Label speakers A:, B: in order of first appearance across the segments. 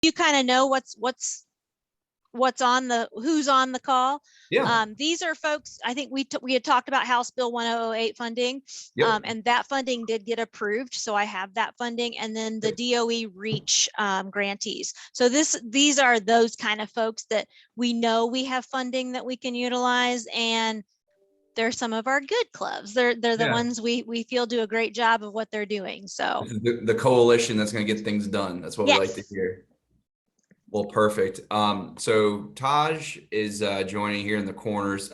A: you kind of know who's on the call.
B: Yeah.
A: These are folks, I think we had talked about House Bill 1008 funding,
B: Yep.
A: and that funding did get approved. So I have that funding, and then the DOE REACH grantees. So these are those kind of folks that we know we have funding that we can utilize, and they're some of our good clubs. They're the ones we feel do a great job of what they're doing. So
B: the coalition that's going to get things done. That's what we like to
A: yes.
B: hear. Well, perfect. So Taj is joining here in the corners.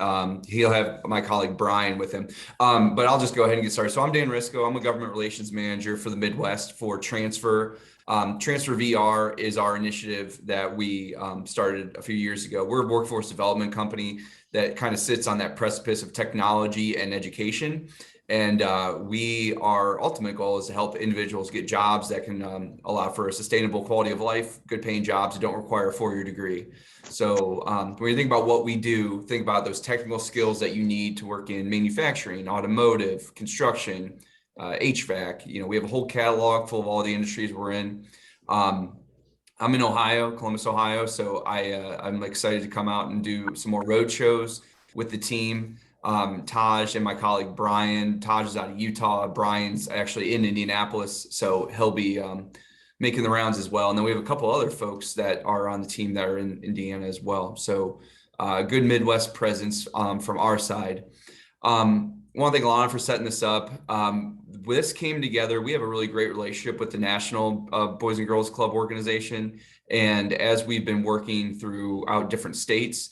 B: He'll have my colleague Brian with him. But I'll just go ahead and get started. So I'm Dan Risco. I'm a government relations manager for the Midwest for Transfer. TransfrVR is our initiative that we started a few years ago. We're a workforce development company that kind of sits on that precipice of technology and education. And our ultimate goal is to help individuals get jobs that can allow for a sustainable quality of life, good paying jobs that don't require a 4-year degree. So when you think about what we do, think about those technical skills that you need to work in manufacturing, automotive, construction, HVAC. We have a whole catalog full of all the industries we're in. I'm in Ohio, Columbus, Ohio. So I'm excited to come out and do some more road shows with the team. Taj and my colleague Brian. Taj is out of Utah. Brian's actually in Indianapolis, so he'll be making the rounds as well. And then we have a couple other folks that are on the team that are in Indiana as well. So good Midwest presence from our side. Want to thank Alana for setting this up. This came together. We have a really great relationship with the National Boys and Girls Club organization. And as we've been working throughout different states,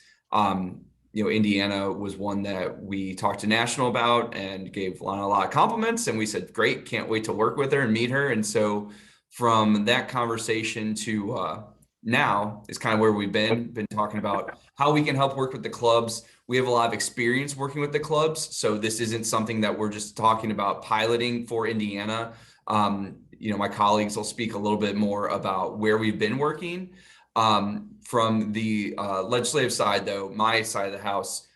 B: Indiana was one that we talked to National about and gave Lana a lot of compliments. And we said, great, can't wait to work with her and meet her. And so from that conversation to now is kind of where we've been talking about how we can help work with the clubs. We have a lot of experience working with the clubs. So this isn't something that we're just talking about piloting for Indiana. My colleagues will speak a little bit more about where we've been working. From the legislative side, though, my side of the house,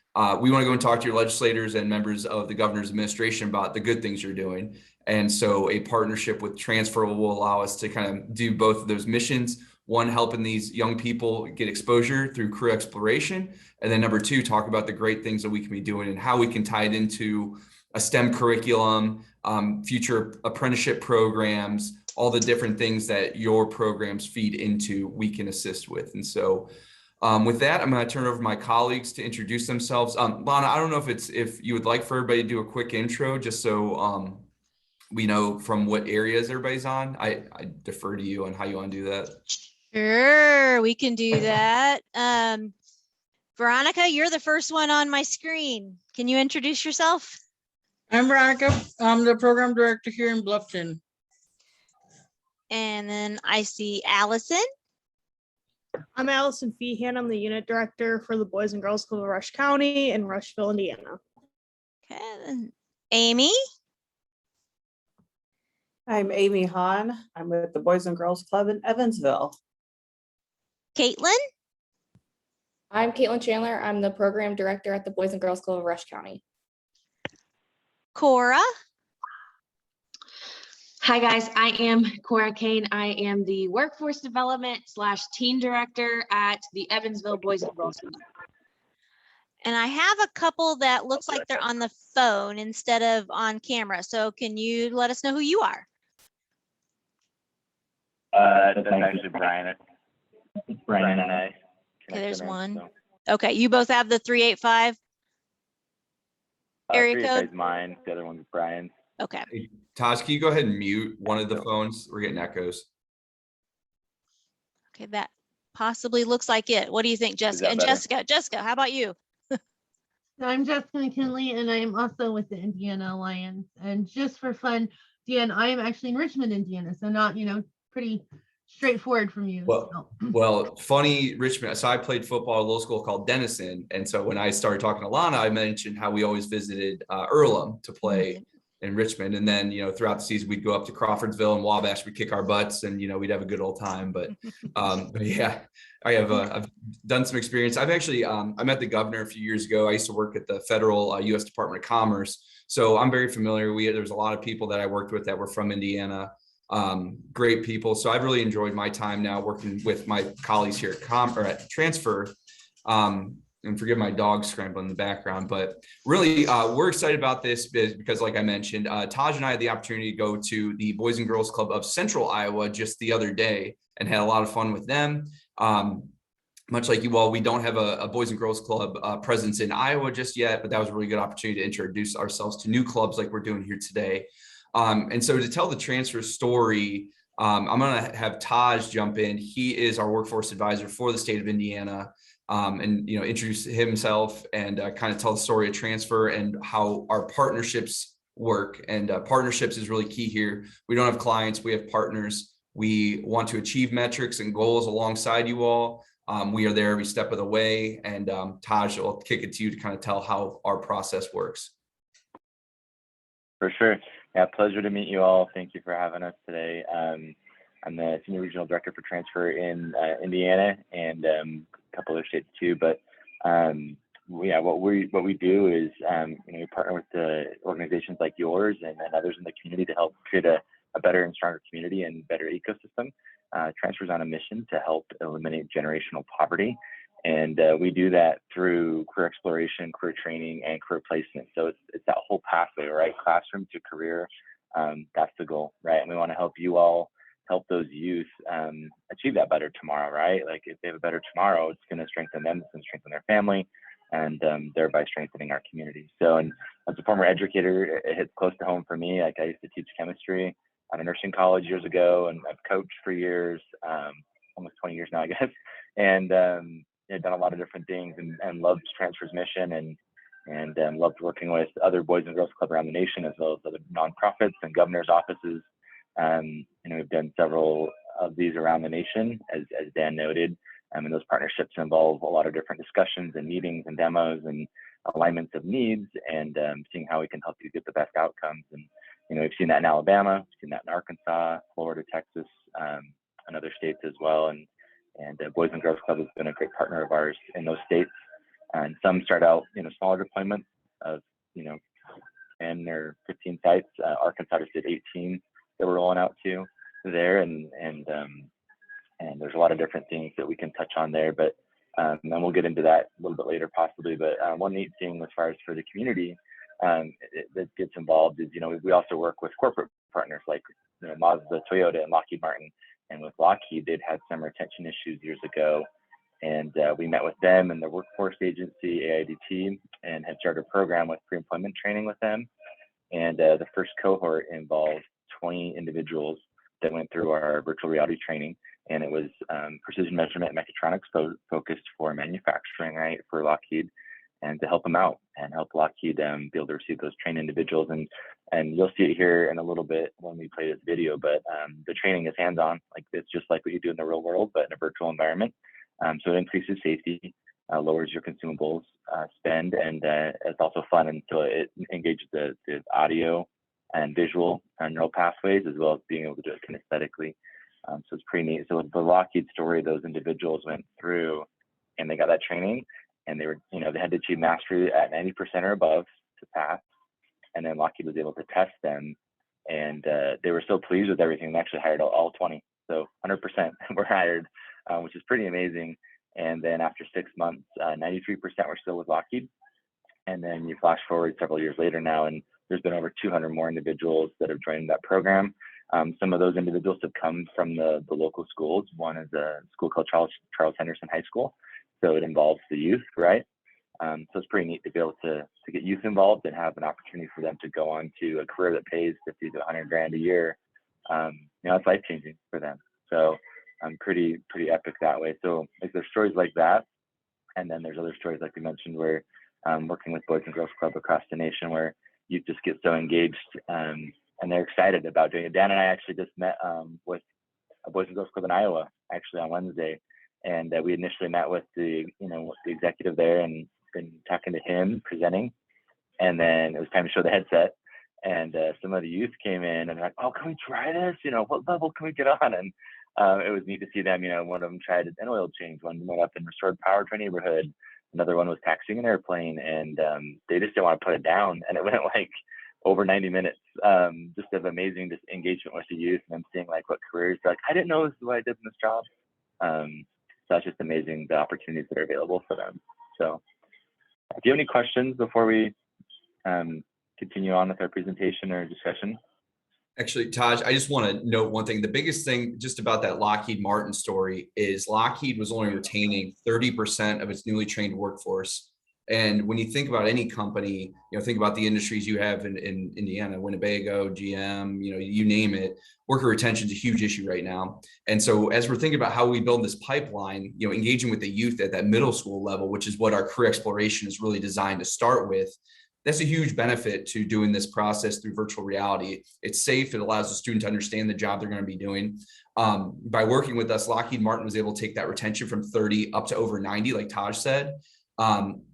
B: we want to go and talk to your legislators and members of the governor's administration about the good things you're doing. And so a partnership with Transfer will allow us to kind of do both of those missions. One, helping these young people get exposure through career exploration. And then number two, talk about the great things that we can be doing and how we can tie it into a STEM curriculum, future apprenticeship programs, all the different things that your programs feed into, we can assist with. And so with that, I'm going to turn it over to my colleagues to introduce themselves. Lana, I don't know if you would like for everybody to do a quick intro, just so we know from what areas everybody's on. I defer to you on how you want to do that.
A: Sure, we can do that. Veronica, you're the first one on my screen. Can you introduce yourself?
C: I'm Veronica. I'm the program director here in Bluffton.
A: And then I see Allison.
D: I'm Allison Feehan. I'm the unit director for the Boys and Girls Club of Rush County in Rushville, Indiana.
A: Okay, then Amy.
E: I'm Amy Hahn. I'm with the Boys and Girls Club in Evansville.
A: Caitlin.
F: I'm Caitlin Chandler. I'm the program director at the Boys and Girls Club of Rush County.
A: Cora.
G: Hi guys, I am Cora Kane. I am the workforce development / teen director at the Evansville Boys and Girls Club.
A: And I have a couple that looks like they're on the phone instead of on camera. So can you let us know who you are?
H: That's actually Brian. Brian and I.
A: Okay, there's one. Okay, you both have the 385 area code?
H: Is mine. The other one's Brian's.
A: Okay.
B: Hey, Taj, can you go ahead and mute one of the phones? We're getting echoes.
A: Okay, that possibly looks like it. What do you think, Jessica? And Jessica, how about you?
I: I'm Jessica McKinley, and I am also with the Indiana Alliance. And just for fun, Dan, I am actually in Richmond, Indiana, so not, pretty straightforward from you.
B: Well, funny, Richmond. So I played football at a little school called Denison, and so when I started talking to Lana, I mentioned how we always visited Earlham to play in Richmond, and then throughout the season we'd go up to Crawfordsville and Wabash. We'd kick our butts, and we'd have a good old time. But yeah, I've done some experience. I've actually I met the governor a few years ago. I used to work at the federal U.S. Department of Commerce, so I'm very familiar. There's a lot of people that I worked with that were from Indiana. great people. So I've really enjoyed my time now working with my colleagues here at Transfer. And forgive my dog scrambling in the background, but really we're excited about this because like I mentioned, Taj and I had the opportunity to go to the Boys and Girls Club of Central Iowa just the other day and had a lot of fun with them. Much like you all, we don't have a Boys and Girls Club presence in Iowa just yet, but that was a really good opportunity to introduce ourselves to new clubs like we're doing here today. And so to tell the transfer story, I'm going to have Taj jump in. He is our workforce advisor for the state of Indiana. And introduce himself and kind of tell the story of transfer and how our partnerships work. And partnerships is really key here. We don't have clients, we have partners. We want to achieve metrics and goals alongside you all. We are there every step of the way. And Taj, I'll kick it to you to kind of tell how our process works.
H: For sure. Yeah, pleasure to meet you all. Thank you for having us today. I'm the Senior Regional Director for Transfer in Indiana and a couple other states too. But yeah, what we do is we partner with the organizations like yours and others in the community to help create a better and stronger community and better ecosystem. Transfer's on a mission to help eliminate generational poverty. And we do that through career exploration, career training, and career placement. So it's that whole pathway, right? Classroom to career, that's the goal, right? And we want to help you all, help those youth achieve that better tomorrow, right? Like if they have a better tomorrow, it's going to strengthen them, it's going to strengthen their family, and thereby strengthening our community. So, and as a former educator, it hits close to home for me. Like I used to teach chemistry at a nursing college years ago, and I've coached for years, almost 20 years now, I guess, and I've done a lot of different things and loved Transfer's mission and loved working with other Boys and Girls Club around the nation, as well as other nonprofits and governor's offices. We've done several of these around the nation, as Dan noted, and those partnerships involve a lot of different discussions and meetings and demos and alignments of needs and seeing how we can help you get the best outcomes. And we've seen that in Alabama, we've seen that in Arkansas, Florida, Texas, and other states as well. And Boys and Girls Club has been a great partner of ours in those states. And some start out, smaller deployments of, 10 or 15 sites. Arkansas just did 18 that we're rolling out to there. And there's a lot of different things that we can touch on there, but and we'll get into that a little bit later possibly. But one neat thing as far as for the community that gets involved is, we also work with corporate partners like Mazda, Toyota, and Lockheed Martin. And with Lockheed, they'd had some retention issues years ago. And we met with them and the workforce agency, AIDT, and had started a program with pre-employment training with them. And the first cohort involved 20 individuals that went through our virtual reality training. And it was precision measurement and mechatronics focused for manufacturing, right, for Lockheed, and to help them out and help Lockheed be able to receive those trained individuals. And you'll see it here in a little bit when we play this video, but the training is hands-on. Like it's just like what you do in the real world, but in a virtual environment. So it increases safety, lowers your consumables spend, and it's also fun. And so it engages the audio and visual neural pathways, as well as being able to do it kinesthetically. So it's pretty neat. So with the Lockheed story, those individuals went through and they got that training, and they were, they had to achieve mastery at 90% or above to pass. And then Lockheed was able to test them, and they were so pleased with everything. They actually hired all 20. So 100% were hired, which is pretty amazing. And then after 6 months, 93% were still with Lockheed. And then you flash forward several years later now, and there's been over 200 more individuals that have joined that program. Some of those individuals have come from the local schools. One is a school called Charles Henderson High School. So it involves the youth, right? So it's pretty neat to be able to get youth involved and have an opportunity for them to go on to a career that pays 50 to 100 grand a year. It's life-changing for them. So pretty epic that way. So like there's stories like that. And then there's other stories like we mentioned where working with Boys and Girls Club across the nation where you just get so engaged and they're excited about doing it. Dan and I actually just met with a Boys and Girls Club in Iowa actually on Wednesday. And we initially met with the executive there and been talking to him, presenting. And then it was time to show the headset. And some of the youth came in and they're like, oh, can we try this? What level can we get on? And it was neat to see them. One of them tried an oil change. One went up and restored power to a neighborhood. Another one was taxiing an airplane, and they just didn't want to put it down. And it went over 90 minutes, just of amazing just engagement with the youth, and I'm seeing like what careers, like, I didn't know this is what I did in this job. So it's just amazing, the opportunities that are available for them. So do you have any questions before we continue on with our presentation or discussion?
B: Actually, Taj, I just want to note one thing. The biggest thing just about that Lockheed Martin story is Lockheed was only retaining 30% of its newly trained workforce. And when you think about any company, think about the industries you have in Indiana, Winnebago, GM, you name it, worker retention is a huge issue right now. And so as we're thinking about how we build this pipeline, engaging with the youth at that middle school level, which is what our career exploration is really designed to start with, that's a huge benefit to doing this process through virtual reality. It's safe. It allows the student to understand the job they're going to be doing. By working with us, Lockheed Martin was able to take that retention from 30 up to over 90, like Taj said.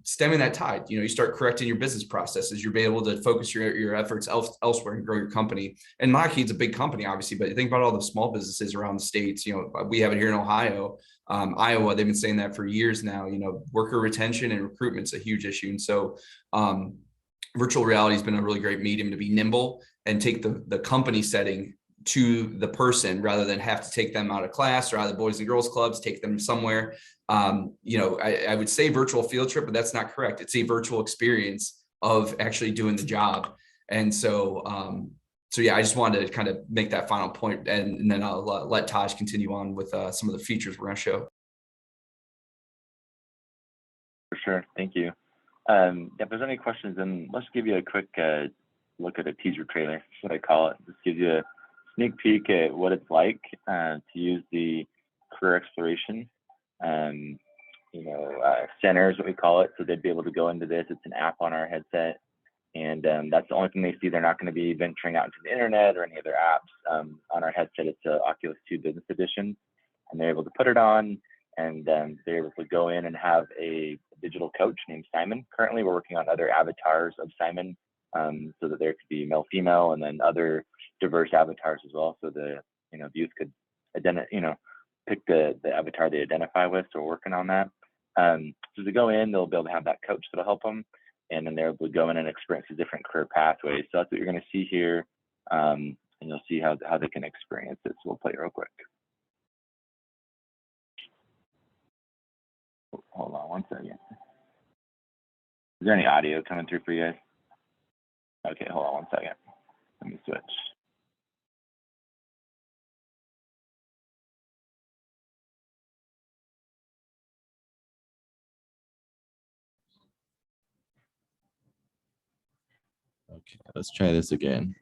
B: Stemming that tide, you start correcting your business processes. You'll be able to focus your efforts elsewhere and grow your company. And Lockheed's a big company, obviously, but think about all the small businesses around the states. We have it here in Ohio, Iowa. They've been saying that for years now. Worker retention and recruitment's a huge issue. And so virtual reality has been a really great medium to be nimble and take the company setting to the person rather than have to take them out of class or out of the Boys and Girls Clubs, take them somewhere. I would say virtual field trip, but that's not correct. It's a virtual experience of actually doing the job. And so, yeah, I just wanted to kind of make that final point, and then I'll let Taj continue on with some of the features we're going to show.
H: For sure. Thank you. If there's any questions, then let's give you a quick look at a teaser trailer. That's what I call it. Just gives you a sneak peek at what it's like to use the career exploration center is what we call it. So they'd be able to go into this. It's an app on our headset, and that's the only thing they see. They're not going to be venturing out into the internet or any other apps. On our headset, it's a Oculus 2 Business Edition, and they're able to put it on, and they're able to go in and have a digital coach named Simon. Currently, we're working on other avatars of Simon, so that there could be male, female, and then other diverse avatars as well. So the youth could pick the avatar they identify with. So we're working on that. So to go in, they'll be able to have that coach that'll help them, and then they're able to go in and experience the different career pathways. So that's what you're going to see here, and you'll see how they can experience it. So we'll play it real quick. Hold on one second. Is there any audio coming through for you guys? Okay, hold on one second. Let me switch.
J: Okay, let's try this again.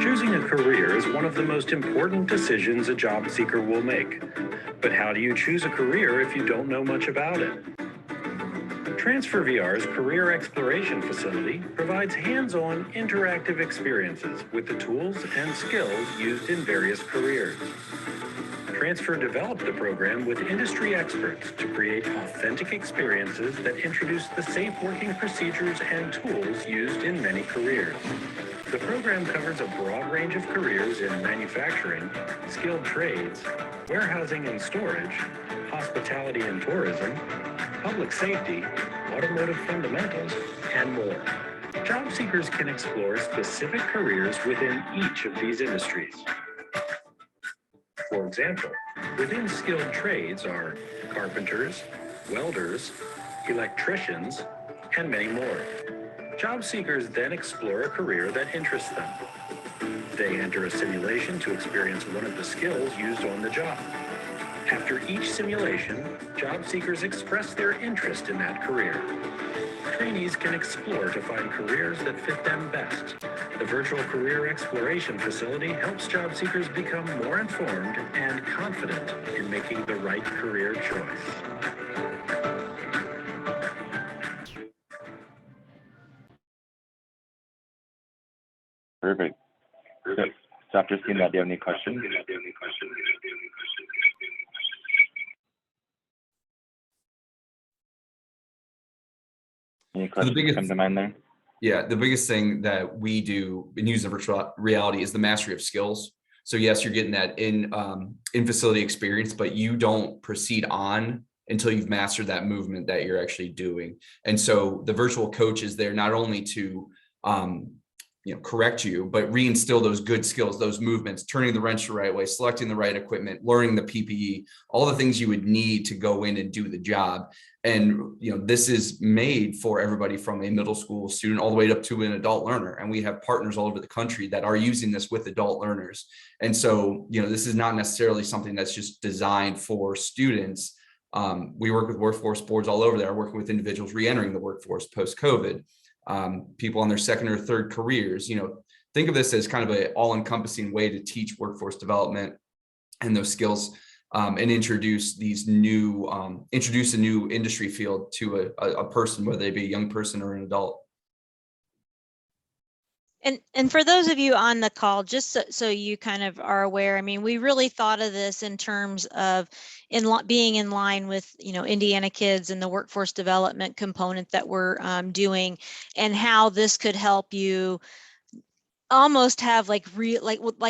K: Choosing a career is one of the most important decisions a job seeker will make. But how do you choose a career if you don't know much about it? TransfrVR's Career Exploration Facility provides hands-on interactive experiences with the tools and skills used in various careers. Transfer developed the program with industry experts to create authentic experiences that introduce the safe working procedures and tools used in many careers. The program covers a broad range of careers in manufacturing, skilled trades, warehousing and storage, hospitality and tourism, public safety, automotive fundamentals, and more. Job seekers can explore specific careers within each of these industries. For example, within skilled trades are carpenters, welders, electricians, and many more. Job seekers then explore a career that interests them. They enter a simulation to experience one of the skills used on the job. After each simulation, job seekers express their interest in that career. Trainees can explore to find careers that fit them best. The Virtual Career Exploration Facility helps job seekers become more informed and confident in making the right career choice.
H: Perfect. So after seeing that, do you have any questions? Any questions come to mind there?
B: Yeah, the biggest thing that we do in using virtual reality is the mastery of skills. So yes, you're getting that in facility experience, but you don't proceed on until you've mastered that movement that you're actually doing. And so the virtual coach is there not only to correct you, but reinstill those good skills, those movements, turning the wrench the right way, selecting the right equipment, learning the PPE, all the things you would need to go in and do the job. And this is made for everybody from a middle school student all the way up to an adult learner. And we have partners all over the country that are using this with adult learners. And so, this is not necessarily something that's just designed for students. We work with workforce boards all over there, working with individuals re-entering the workforce post-COVID. People on their second or third careers. Think of this as kind of an all-encompassing way to teach workforce development and those skills, and introduce a new industry field to a person, whether they be a young person or an adult.
A: And for those of you on the call, just so you kind of are aware, I mean, we really thought of this in terms of being in line with, Indiana Kids and the workforce development component that we're doing, and how this could help you almost have like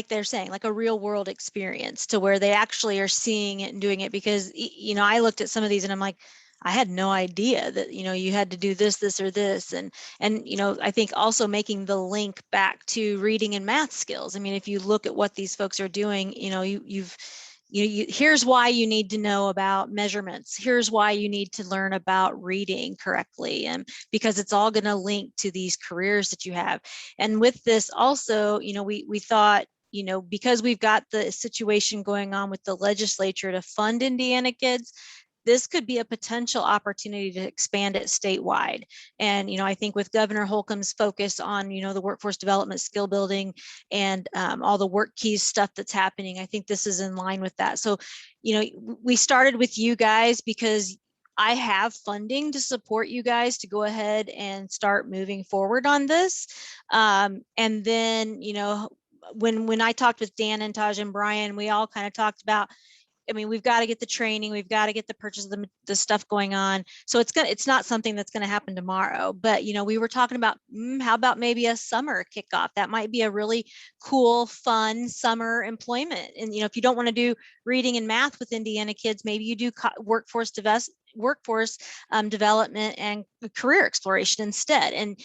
A: they're saying, like a real world experience to where they actually are seeing it and doing it. Because, I looked at some of these and I'm like, I had no idea that, you had to do this, or this. And, I think also making the link back to reading and math skills. I mean, if you look at what these folks are doing, here's why you need to know about measurements. Here's why you need to learn about reading correctly. And because it's all going to link to these careers that you have. And with this also, we thought, because we've got the situation going on with the legislature to fund Indiana Kids, this could be a potential opportunity to expand it statewide. And, I think with Governor Holcomb's focus on, the workforce development, skill building, and all the work keys stuff that's happening, I think this is in line with that. So, we started with you guys because I have funding to support you guys to go ahead and start moving forward on this. And then, when I talked with Dan and Taj and Brian, we all kind of talked about, we've got to get the training, we've got to get the purchase of the stuff going on. So it's not something that's going to happen tomorrow, but, we were talking about, how about maybe a summer kickoff? That might be a really cool, fun summer employment. And, if you don't want to do reading and math with Indiana Kids, maybe you do workforce development and career exploration instead. And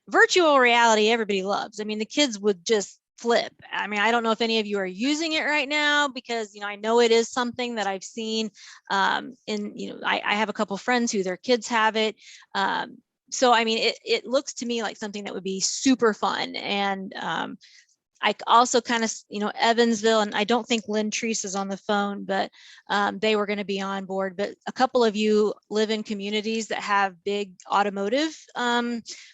A: virtual reality, everybody loves. The kids would just flip. I don't know if any of you are using it right now, because, I know it is something that I've seen I have a couple friends who their kids have it. So, it looks to me like something that would be super fun. And I also kind of, Evansville, and I don't think Lynn Treese is on the phone, but they were going to be on board. But a couple of you live in communities that have big automotive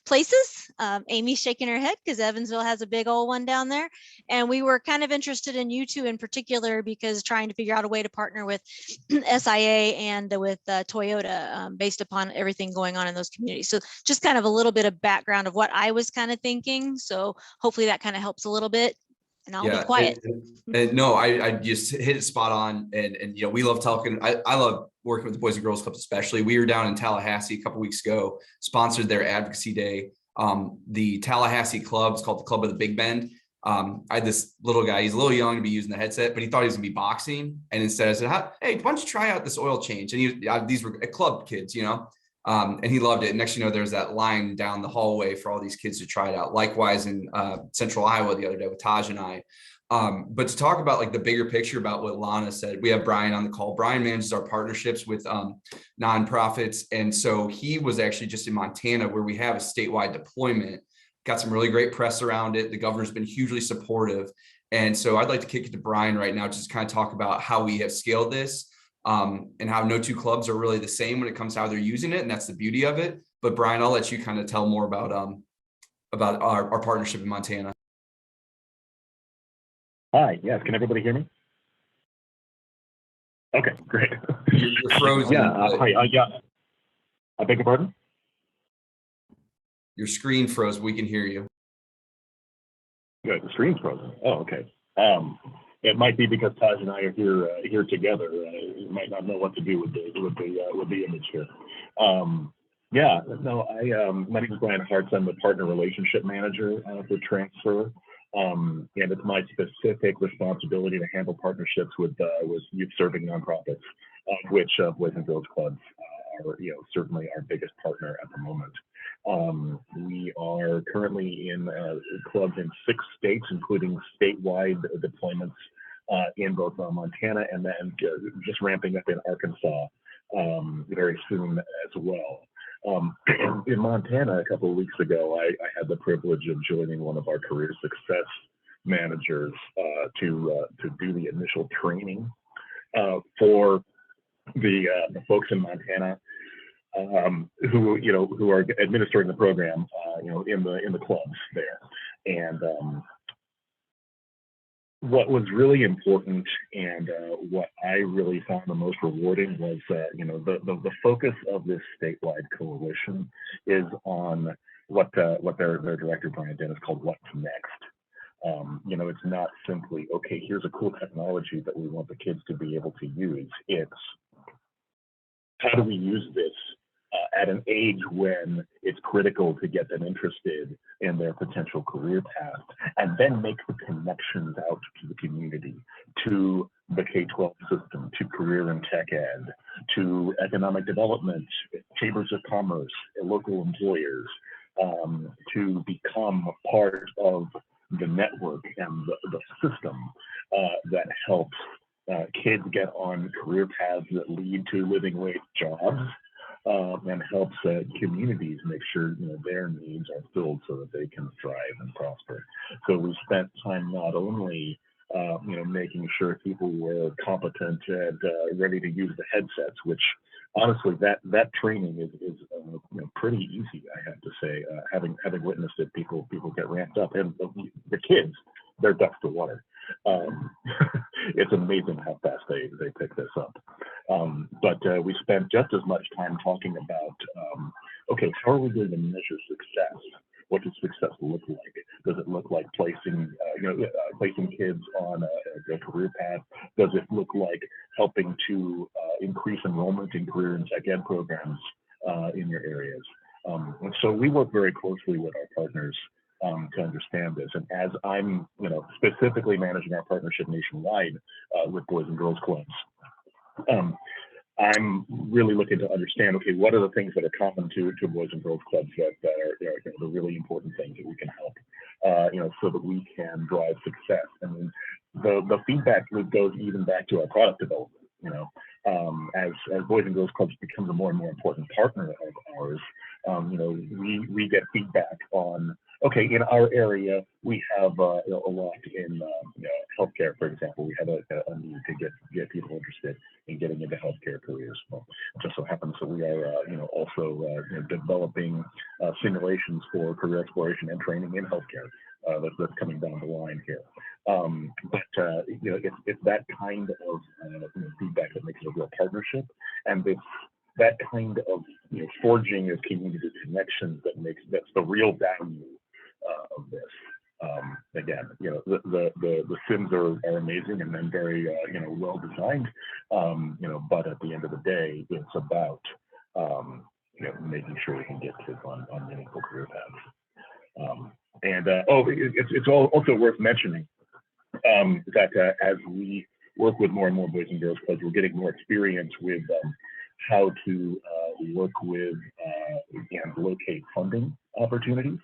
A: places. Amy's shaking her head because Evansville has a big old one down there. And we were kind of interested in you two in particular, because trying to figure out a way to partner with SIA and with Toyota based upon everything going on in those communities. So just kind of a little bit of background of what I was kind of thinking. So hopefully that kind of helps a little bit, and I'll be quiet.
B: And no, I just hit it spot on. And we love talking. I love working with the Boys and Girls Clubs, especially. We were down in Tallahassee a couple weeks ago, sponsored their advocacy day. The Tallahassee club is called the Club of the Big Bend. I had this little guy, he's a little young to be using the headset, but he thought he was gonna be boxing. And instead I said, hey, why don't you try out this oil change? And these were club kids, and he loved it. Next, there's that line down the hallway for all these kids to try it out. Likewise in Central Iowa the other day with Taj and I. But to talk about like the bigger picture about what Lana said, we have Brian on the call. Brian manages our partnerships with nonprofits. And so he was actually just in Montana, where we have a statewide deployment, got some really great press around it. The governor's been hugely supportive. And so I'd like to kick it to Brian right now, just kind of talk about how we have scaled this. And how no two clubs are really the same when it comes to how they're using it. And that's the beauty of it. But Brian, I'll let you kind of tell more about our partnership in Montana.
L: Hi, yes, can everybody hear me? Okay, great.
B: You're frozen.
L: Hi, I beg your pardon?
B: Your screen froze, we can hear you.
L: Good, the screen's frozen. Oh, okay. It might be because Taj and I are here together. You might not know what to do with the image here. Yeah, no, my name is Brian Hartz. I'm the partner relationship manager for Transfer. And it's my specific responsibility to handle partnerships with youth serving nonprofits, of which Boys and Girls Clubs are, certainly our biggest partner at the moment. We are currently in clubs in 6 states, including statewide deployments in both Montana and then just ramping up in Arkansas very soon as well. In Montana, a couple of weeks ago, I had the privilege of joining one of our career success managers to do the initial training for the folks in Montana who are administering the program, in the clubs there. And what was really important and what I really found the most rewarding was, the focus of this statewide coalition is on what their director, Brian Dennis, called what's next. It's not simply, okay, here's a cool technology that we want the kids to be able to use. It's how do we use this at an age when it's critical to get them interested in their potential career path, and then make the connections out to the community, to the K-12 system, to career and tech ed, to economic development, chambers of commerce, local employers, to become part of the network and the system that helps kids get on career paths that lead to living wage jobs, and helps communities make sure their needs are filled so that they can thrive and prosper. So we spent time not only making sure people were competent and ready to use the headsets, which honestly that training is pretty easy, I have to say. Having witnessed it, people get ramped up, and the kids, they're ducks to water. It's amazing how fast they pick this up. But we spent just as much time talking about, okay, how are we going to measure success? What does success look like? Does it look like placing kids on a career path? Does it look like helping to increase enrollment in career and tech ed programs in your areas? And so we work very closely with our partners to understand this. And as I'm, specifically managing our partnership nationwide with Boys and Girls Clubs, I'm really looking to understand, okay, what are the things that are common to Boys and Girls Clubs that are the really important things that we can help, so that we can drive success. And the feedback loop goes even back to our product development. As Boys and Girls Clubs becomes a more and more important partner of ours, we get feedback on, okay, in our area, we have a lot in healthcare, for example. We have a need to get people interested in getting into healthcare careers. Well, it just so happens that we are, also developing simulations for career exploration and training in healthcare. That's coming down the line here. But it's that kind of feedback that makes it a real partnership, and that kind of forging of community connections that's the real value of this. Again, the sims are amazing and then very well designed, but at the end of the day, it's about making sure we can get kids on meaningful career paths. It's also worth mentioning that as we work with more and more Boys and Girls Clubs, we're getting more experience with how to work with and locate funding opportunities.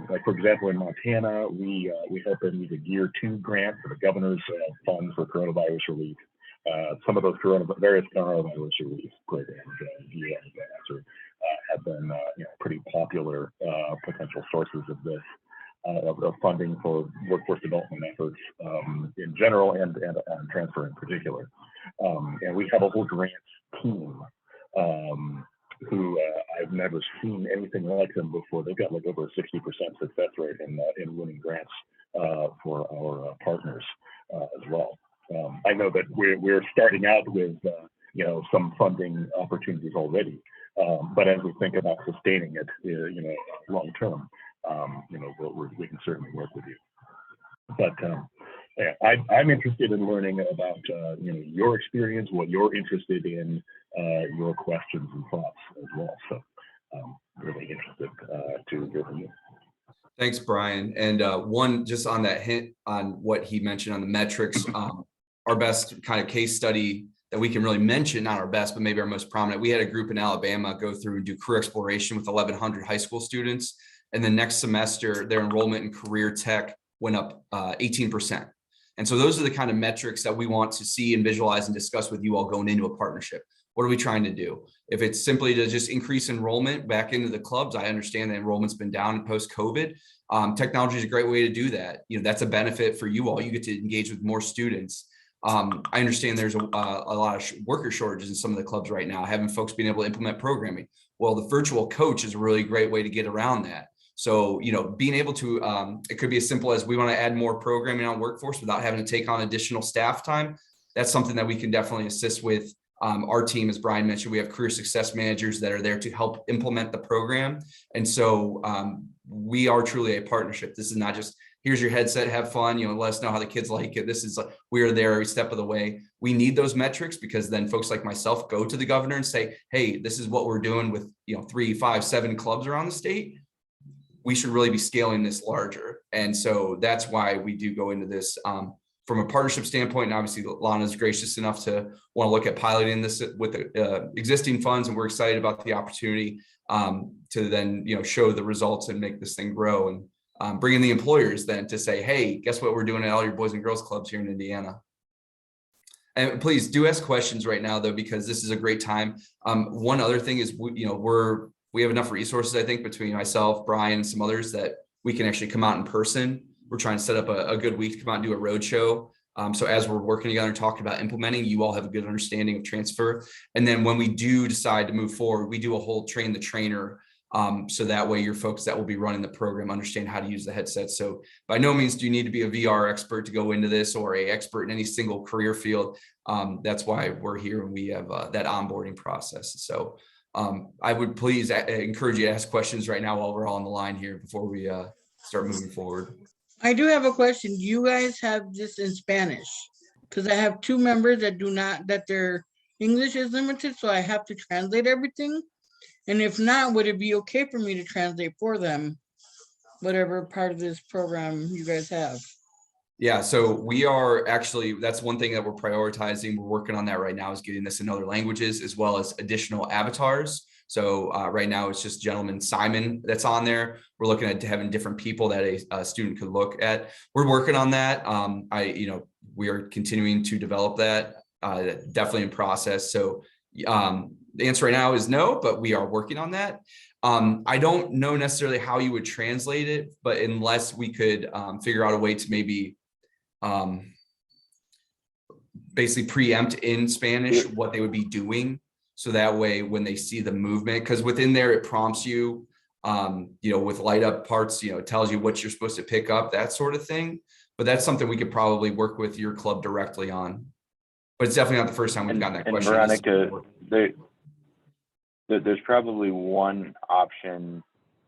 L: Like, for example, in Montana, we help them with a Gear 2 grant for the governor's fund for coronavirus relief. Some of those various coronavirus relief programs, have been pretty popular potential sources of this. Of funding for workforce development efforts in general and transfer in particular. And we have a whole grants team who I've never seen anything like them before. They've got like over a 60% success rate in winning grants for our partners as well. I know that we're starting out with some funding opportunities already, but as we think about sustaining it, long term, we can certainly work with you. But I'm interested in learning about your experience, what you're interested in, your questions and thoughts as well. So really interested to hear from you.
B: Thanks, Brian. And one, just on that hint on what he mentioned on the metrics, our best kind of case study that we can really mention, not our best, but maybe our most prominent. We had a group in Alabama go through and do career exploration with 1,100 high school students. And the next semester, their enrollment in career tech went up 18%. And so those are the kind of metrics that we want to see and visualize and discuss with you all going into a partnership. What are we trying to do? If it's simply to just increase enrollment back into the clubs, I understand that enrollment's been down post-COVID. Technology is a great way to do that. That's a benefit for you all. You get to engage with more students. I understand there's a lot of worker shortages in some of the clubs right now, having folks being able to implement programming. Well, the virtual coach is a really great way to get around that. So, being able to, it could be as simple as we want to add more programming on workforce without having to take on additional staff time. That's something that we can definitely assist with. Our team, as Brian mentioned, we have career success managers that are there to help implement the program. And so we are truly a partnership. This is not just, here's your headset, have fun, let us know how the kids like it. This is like, we are there every step of the way. We need those metrics because then folks like myself go to the governor and say, hey, this is what we're doing with 3, 5, 7 clubs around the state. We should really be scaling this larger. And so that's why we do go into this from a partnership standpoint. And obviously Lana is gracious enough to want to look at piloting this with the existing funds. And we're excited about the opportunity to then, show the results and make this thing grow, and bring in the employers then to say, hey, guess what we're doing at all your Boys and Girls Clubs here in Indiana. And please do ask questions right now, though, because this is a great time. One other thing is, we have enough resources, I think, between myself, Brian, and some others that we can actually come out in person. We're trying to set up a good week to come out and do a road show. So as we're working together and talking about implementing, you all have a good understanding of transfer. And then when we do decide to move forward, we do a whole train the trainer. So that way your folks that will be running the program understand how to use the headset. So by no means do you need to be a VR expert to go into this, or a expert in any single career field. That's why we're here, and we have that onboarding process. So I would please encourage you to ask questions right now while we're all on the line here before we start moving forward.
C: I do have a question. Do you guys have this in Spanish? Because I have 2 members that their English is limited, so I have to translate everything. And if not, would it be okay for me to translate for them, whatever part of this program you guys have?
B: Yeah, so we are actually, that's one thing that we're prioritizing. We're working on that right now, is getting this in other languages as well as additional avatars. So right now it's just gentleman Simon that's on there. We're looking at having different people that a student could look at. We're working on that. We are continuing to develop that, definitely in process. So the answer right now is no, but we are working on that. I don't know necessarily how you would translate it, but unless we could figure out a way to maybe basically preempt in Spanish what they would be doing. So that way, when they see the movement, because within there, it prompts you, with light up parts, it tells you what you're supposed to pick up, that sort of thing. But that's something we could probably work with your club directly on. But it's definitely not the first time we've gotten that question.
H: Veronica, there's probably one option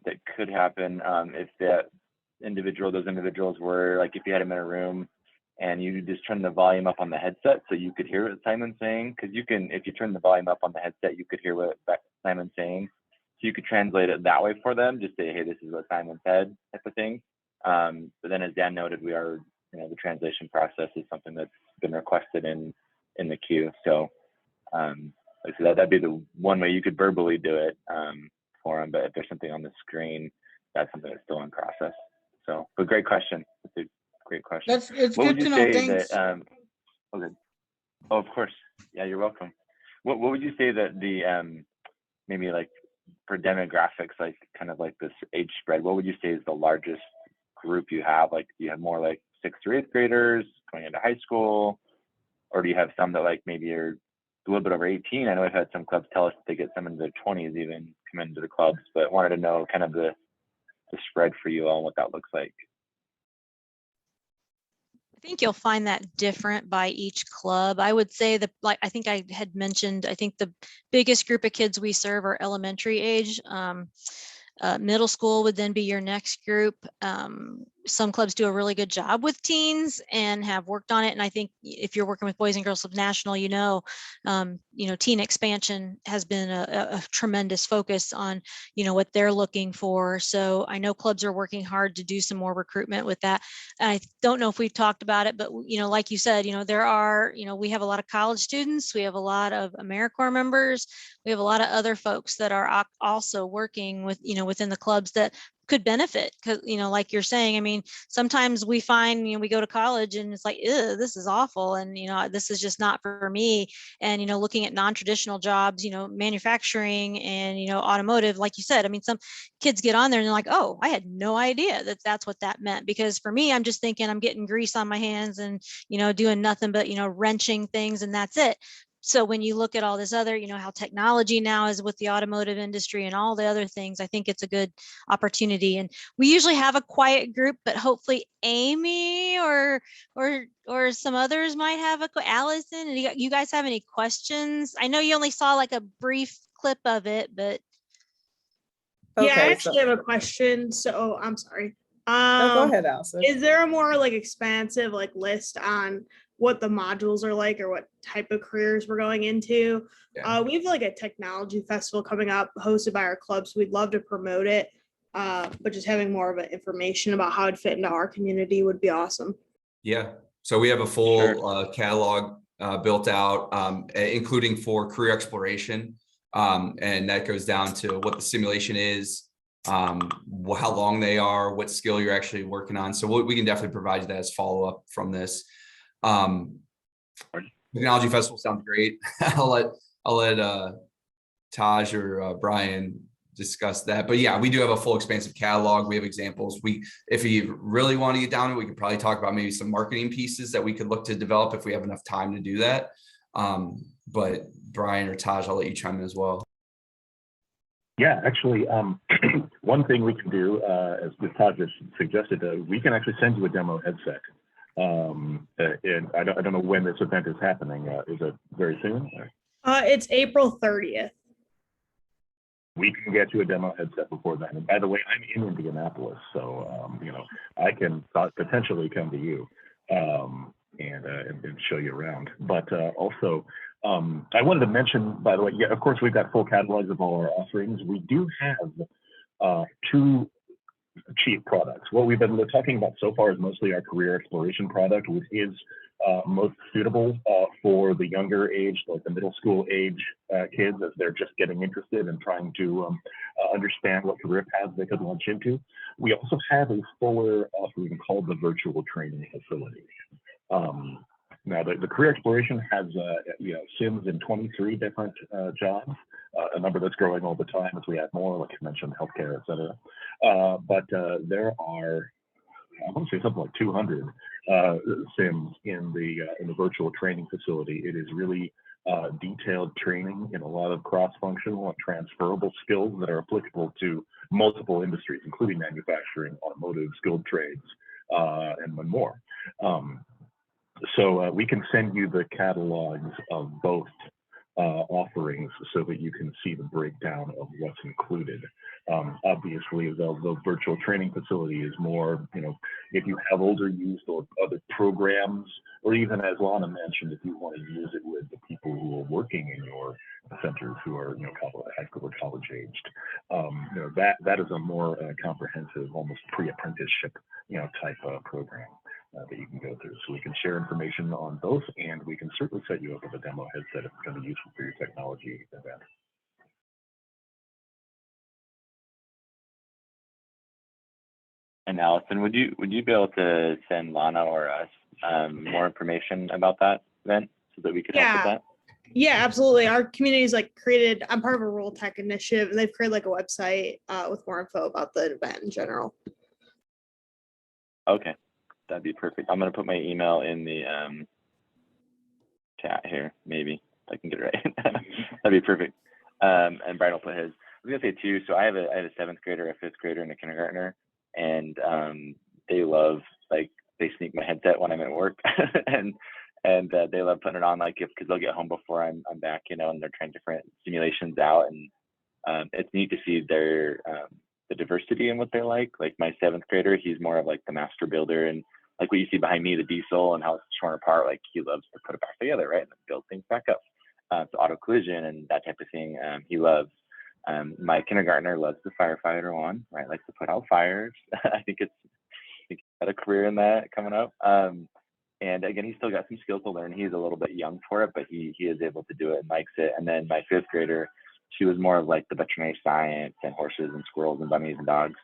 H: that could happen if those individuals were, like, if you had them in a room and you just turn the volume up on the headset so you could hear what Simon's saying, because you can, if you turn the volume up on the headset, you could hear what Simon's saying. So you could translate it that way for them, just say, hey, this is what Simon said, type of thing. But then, as Dan noted, we are, the translation process is something that's been requested in the queue. So like I said, that'd be the one way you could verbally do it for them. But if there's something on the screen, that's something that's still in process. So, but great question. It's a great question.
C: It's good to know. Thanks.
H: Okay. Oh, of course. Yeah, you're welcome. What would you say that the maybe, like, for demographics, like kind of like this age spread, what would you say is the largest group you have? Like, do you have more like 6th through 8th graders going into high school, or do you have some that like maybe are a little bit over 18? I know I've had some clubs tell us that they get some in their 20s even come into the clubs, but wanted to know kind of the spread for you all and what that looks like.
A: I think you'll find that different by each club. I would say that, like, I think I had mentioned, I think the biggest group of kids we serve are elementary age. Middle school would then be your next group. some clubs do a really good job with teens and have worked on it. And I think if you're working with Boys and Girls Club National, teen expansion has been a tremendous focus on, what they're looking for. So I know clubs are working hard to do some more recruitment with that. I don't know if we've talked about it, but, like you said, there are, we have a lot of college students, we have a lot of AmeriCorps members, we have a lot of other folks that are also working with, within the clubs that could benefit, because like you're saying, I mean, sometimes we find we go to college and it's like, ew, this is awful, and this is just not for me. And looking at non-traditional jobs, manufacturing and automotive, like you said, I mean, some kids get on there and they're like, oh, I had no idea that that's what that meant. Because for me, I'm just thinking I'm getting grease on my hands and doing nothing but wrenching things, and that's it. So when you look at all this other, how technology now is with the automotive industry and all the other things, I think it's a good opportunity. And we usually have a quiet group, but hopefully Amy or some others might have Allison. And you guys have any questions? I know you only saw like a brief clip of it, but.
D: Yeah, I
E: Okay,
D: actually have a question. So I'm sorry.
E: No, go ahead, Allison.
D: Is there a more like expansive like list on what the modules are like or what type of careers we're going into?
B: Yeah.
D: We have like a technology festival coming up hosted by our club, so we'd love to promote it. But just having more of an information about how it fit into our community would be awesome.
B: Yeah. So we have a full catalog built out, including for career exploration. And that goes down to what the simulation is, how long they are, what skill you're actually working on. So we can definitely provide you that as follow-up from this. Technology festival sounds great. I'll let Taj or Brian discuss that. But yeah, we do have a full expansive catalog. We have examples. If you really want to get down to it, we could probably talk about maybe some marketing pieces that we could look to develop if we have enough time to do that. But Brian or Taj, I'll let you chime in as well.
L: Yeah, actually, one thing we can do, as Taj just suggested, we can actually send you a demo headset. And I don't know when this event is happening. Is it very soon?
D: It's April 30th.
L: We can get you a demo headset before then. And by the way, I'm in Indianapolis, so I can potentially come to you and show you around. But also, I wanted to mention, by the way, yeah, of course, we've got full catalogs of all our offerings. We do have two cheap products. What we've been talking about so far is mostly our career exploration product, which is most suitable for the younger age, like the middle school age kids, as they're just getting interested and trying to understand what career paths they could launch into. We also have a fuller offering called the virtual training facility. Now, the career exploration has sims in 23 different jobs, a number that's growing all the time as we add more, like you mentioned, healthcare, et cetera. But there are, I want to say something like 200 sims in the virtual training facility. It is really detailed training in a lot of cross-functional and transferable skills that are applicable to multiple industries, including manufacturing, automotive, skilled trades, and one more. So we can send you the catalogs of both offerings so that you can see the breakdown of what's included. Obviously, the virtual training facility is more, if you have older youth or other programs, or even as Lana mentioned, if you want to use it with the people who are working in your centers who are, high school or college aged, that is a more comprehensive, almost pre-apprenticeship, type of program that you can go through. So we can share information on both, and we can certainly set you up with a demo headset if it's going to be useful for your technology event.
H: And Allison, would you be able to send Lana or us more information about that event so that we could help with that?
D: Yeah, absolutely. Our community's created, I'm part of a rural tech initiative, and they've created a website with more info about the event in general.
H: Okay, that'd be perfect. I'm gonna put my email in the chat here, maybe if I can get it right. That'd be perfect. And Brian will put his. I was gonna say too, so I have a 7th grader, a 5th grader, and a kindergartner, and they love, they sneak my headset when I'm at work, and they love putting it on, because they'll get home before I'm back, and they're trying different simulations out, and it's neat to see their the diversity in what they like. Like my 7th grader, he's more of like the master builder, and like what you see behind me, the diesel and how it's torn apart, like he loves to put it back together, right? And build things back up. So auto collision and that type of thing, he loves. My kindergartner loves the firefighter one, right? Likes to put out fires. I think he's got a career in that coming up. And again, he's still got some skills to learn. He's a little bit young for it, but he is able to do it and likes it. And then my 5th grader, she was more of like the veterinary science and horses and squirrels and bunnies and dogs,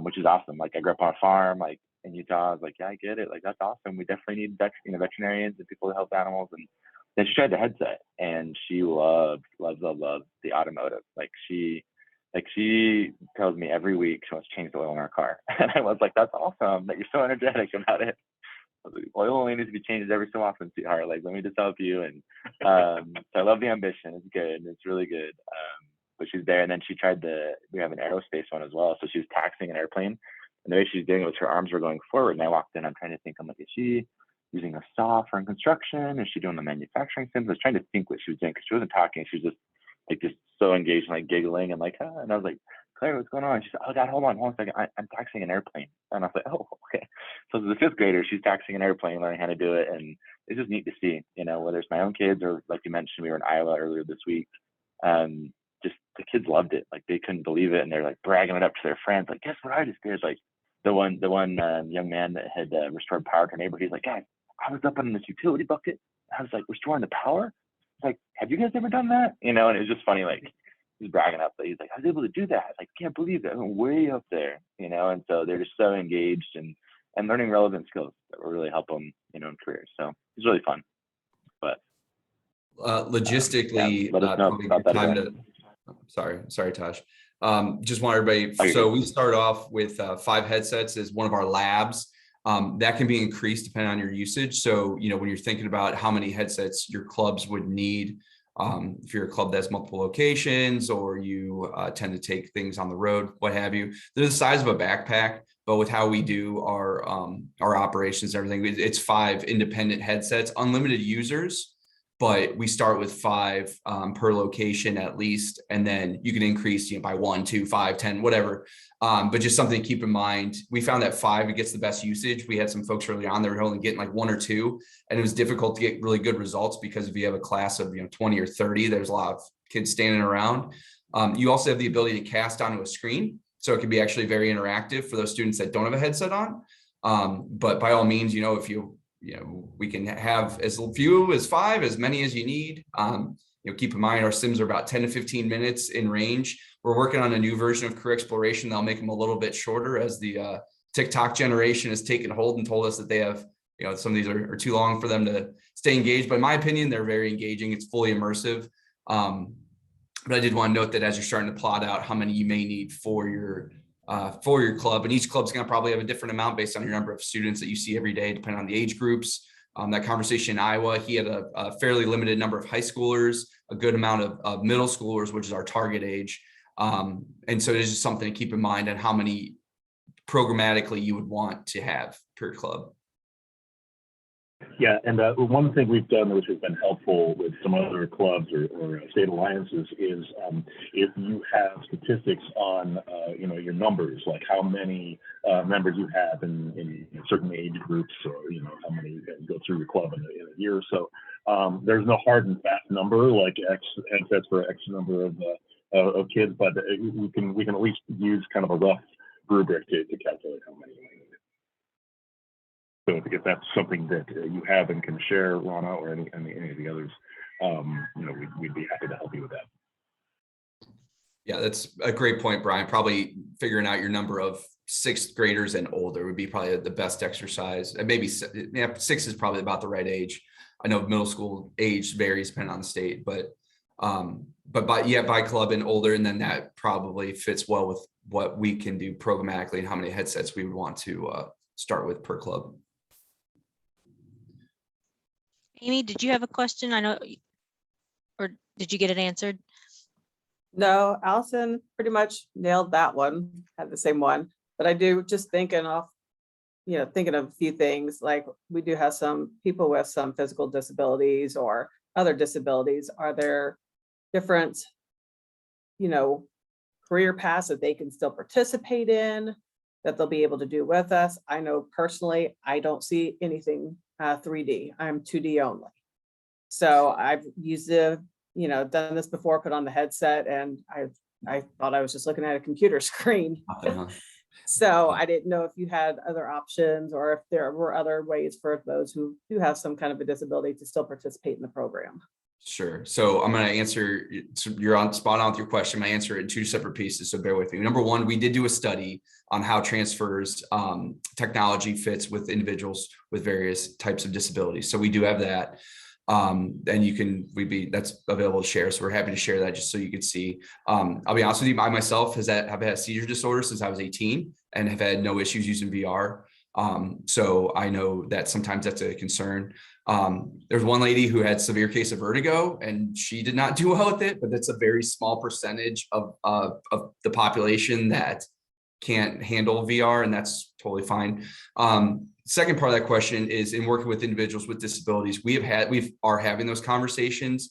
H: which is awesome. Like I grew up on a farm, like in Utah. I was like, yeah, I get it. Like that's awesome. We definitely need veterinarians and people to help animals. And then she tried the headset, and she loves the automotive. Like she tells me every week she wants to change the oil in our car, and I was like, that's awesome that you're so energetic about it. Oil only needs to be changed every so often, sweetheart. Like, let me just help you. And so I love the ambition. It's good. It's really good. But she's there. And then she tried we have an aerospace one as well. So she was taxiing an airplane. And the way she's doing it was her arms were going forward. And I walked in, I'm trying to think, I'm like, is she using a saw for construction? Is she doing the manufacturing sims? I was trying to think what she was doing because she wasn't talking. She was just so engaged and like giggling and like, and I was like, Claire, what's going on? She said, oh God, hold on a second. I'm taxiing an airplane. And I was like, oh, okay. So as a 5th grader, she's taxiing an airplane, learning how to do it. And it's just neat to see, whether it's my own kids or like you mentioned, we were in Iowa earlier this week. Just the kids loved it. Like they couldn't believe it. And they're like bragging it up to their friends. Like, guess what I just did? Like the one young man that had restored power to our neighbor, he's like, guys, I was up in this utility bucket. I was like restoring the power. Like, have you guys ever done that? And it was just funny, like, he's bragging up that he's like, I was able to do that. Like, can't believe it. I went way up there, and so they're just so engaged and learning relevant skills that will really help them, in careers. So it's really fun. But
B: logistically,
H: let us know about that event.
B: Sorry, Tosh. Just want everybody. So we start off with 5 headsets as one of our labs. That can be increased depending on your usage. So, when you're thinking about how many headsets your clubs would need, if you're a club that has multiple locations or you tend to take things on the road, what have you, they're the size of a backpack. But with how we do our operations and everything, it's 5 independent headsets, unlimited users. But we start with 5 per location at least, and then you can increase by 1, 2, 5, 10, whatever. But just something to keep in mind. We found that 5, it gets the best usage. We had some folks early on that were only getting like 1 or 2, and it was difficult to get really good results because if you have a class of 20 or 30, there's a lot of kids standing around. You also have the ability to cast onto a screen, so it can be actually very interactive for those students that don't have a headset on. But by all means, if you we can have as few as 5, as many as you need. Keep in mind our sims are about 10 to 15 minutes in range. We're working on a new version of career exploration that'll make them a little bit shorter as the TikTok generation has taken hold and told us that they have, some of these are too long for them to stay engaged. But in my opinion, they're very engaging. It's fully immersive. But I did want to note that as you're starting to plot out how many you may need for your club, and each club's going to probably have a different amount based on your number of students that you see every day, depending on the age groups. That conversation in Iowa, he had a fairly limited number of high schoolers, a good amount of middle schoolers, which is our target age. And so it's just something to keep in mind on how many programmatically you would want to have per club.
L: Yeah, and one thing we've done, which has been helpful with some other clubs or state alliances, is if you have statistics on your numbers, like how many members you have in certain age groups, or how many go through your club in a year or so. There's no hard and fast number like X headsets for X number of kids, but we can at least use kind of a rough rubric to calculate how many. So if that's something that you have and can share, Rana, or any of the others, we'd be happy to help you with that.
B: Yeah, that's a great point, Brian. Probably figuring out your number of 6th graders and older would be probably the best exercise. And maybe 6 is probably about the right age. I know middle school age varies depending on the state, but by club and older, and then that probably fits well with what we can do programmatically and how many headsets we would want to start with per club.
A: Amy, did you have a question? I know, or did you get it answered?
E: No, Allison pretty much nailed that one, had the same one, but I do just thinking of a few things, like we do have some people with some physical disabilities or other disabilities. Are there different, career paths that they can still participate in, that they'll be able to do with us. I know personally, I don't see anything 3D. I'm 2D only. So I've used done this before, put on the headset, and I thought I was just looking at a computer screen. So I didn't know if you had other options or if there were other ways for those who do have some kind of a disability to still participate in the program.
B: Sure. So I'm going to answer, so you're on spot on with your question. I answer it in two separate pieces. So bear with me. Number one, we did do a study on how TransfrVR's technology fits with individuals with various types of disabilities. So we do have that. And that's available to share. So we're happy to share that just so you can see. I'll be honest with you, I myself have had seizure disorder since I was 18 and have had no issues using VR. So I know that sometimes that's a concern. There's one lady who had severe case of vertigo and she did not do well with it, but that's a very small percentage of the population that can't handle VR, and that's totally fine. Second part of that question is, in working with individuals with disabilities, we are having those conversations.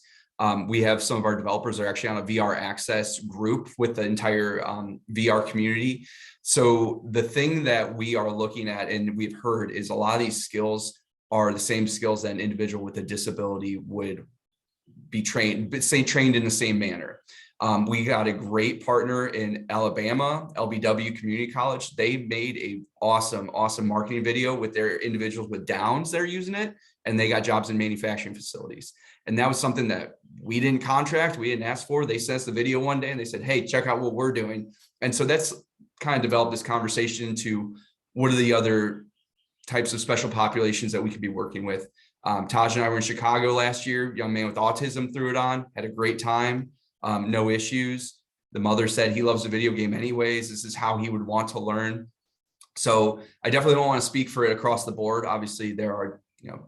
B: We have some of our developers are actually on a VR access group with the entire VR community. So the thing that we are looking at and we've heard is a lot of these skills are the same skills that an individual with a disability would be trained in the same manner. We got a great partner in Alabama, LBW Community College. They made a awesome marketing video with their individuals with Downs that are using it, and they got jobs in manufacturing facilities. And that was something that we didn't contract, we didn't ask for. They sent us the video one day and they said, hey, check out what we're doing. And so that's kind of developed this conversation to what are the other types of special populations that we could be working with. Taj and I were in Chicago last year, young man with autism threw it on, had a great time. No issues. The mother said he loves the video game anyways. This is how he would want to learn. So I definitely don't want to speak for it across the board. Obviously, there are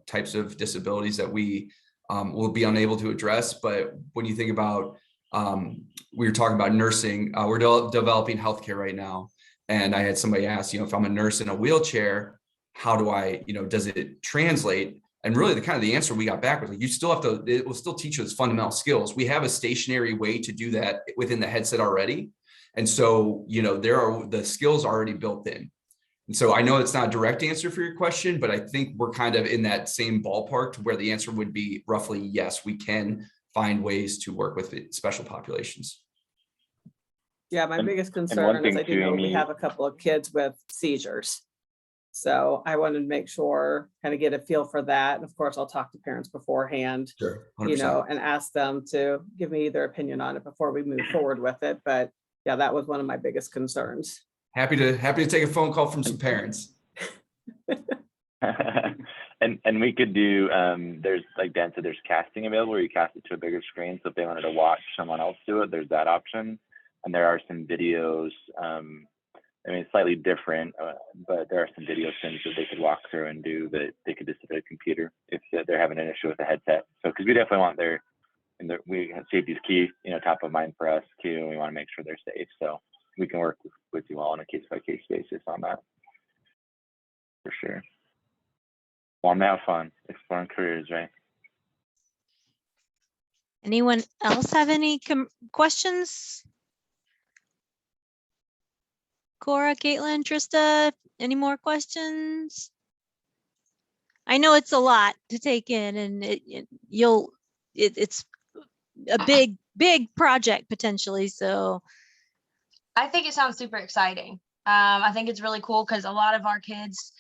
B: types of disabilities that we will be unable to address. But when you think about, we were talking about nursing, we're developing healthcare right now. And I had somebody ask, if I'm a nurse in a wheelchair, how do I, does it translate? And really the answer we got back was like, you still have to, it will still teach you those fundamental skills. We have a stationary way to do that within the headset already. And so, there are the skills already built in. And so I know it's not a direct answer for your question, but I think we're kind of in that same ballpark to where the answer would be roughly, yes, we can find ways to work with special populations.
E: Yeah, my biggest concern is I do know we have a couple of kids with seizures. So I wanted to make sure, kind of get a feel for that. And of course, I'll talk to parents beforehand,
B: sure, 100%.
E: And ask them to give me their opinion on it before we move forward with it. But yeah, that was one of my biggest concerns.
B: Happy to take a phone call from some parents.
H: and we could do, there's, like Dan said, there's casting available where you cast it to a bigger screen. So if they wanted to watch someone else do it, there's that option. And there are some videos, it's slightly different, but there are some video sims that they could walk through and do that they could just hit a computer if they're having an issue with the headset. So, because we definitely want safety is key, top of mind for us too. And we want to make sure they're safe. So we can work with you all on a case-by-case basis on that, for sure. Well, now fun, exploring careers, right?
A: Anyone else have any questions? Cora, Caitlin, Trista, any more questions? I know it's a lot to take in, and it's a big project potentially. So
G: I think it sounds super exciting. I think it's really cool because a lot of our kids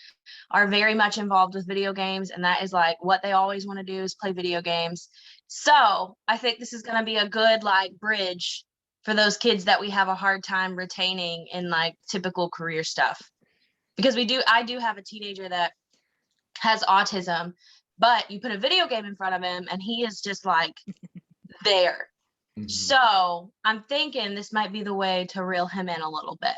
G: are very much involved with video games, and that is like what they always want to do is play video games. So I think this is going to be a good bridge for those kids that we have a hard time retaining in typical career stuff. Because I do have a teenager that has autism, but you put a video game in front of him and he is just there. Mm-hmm. So I'm thinking this might be the way to reel him in a little bit.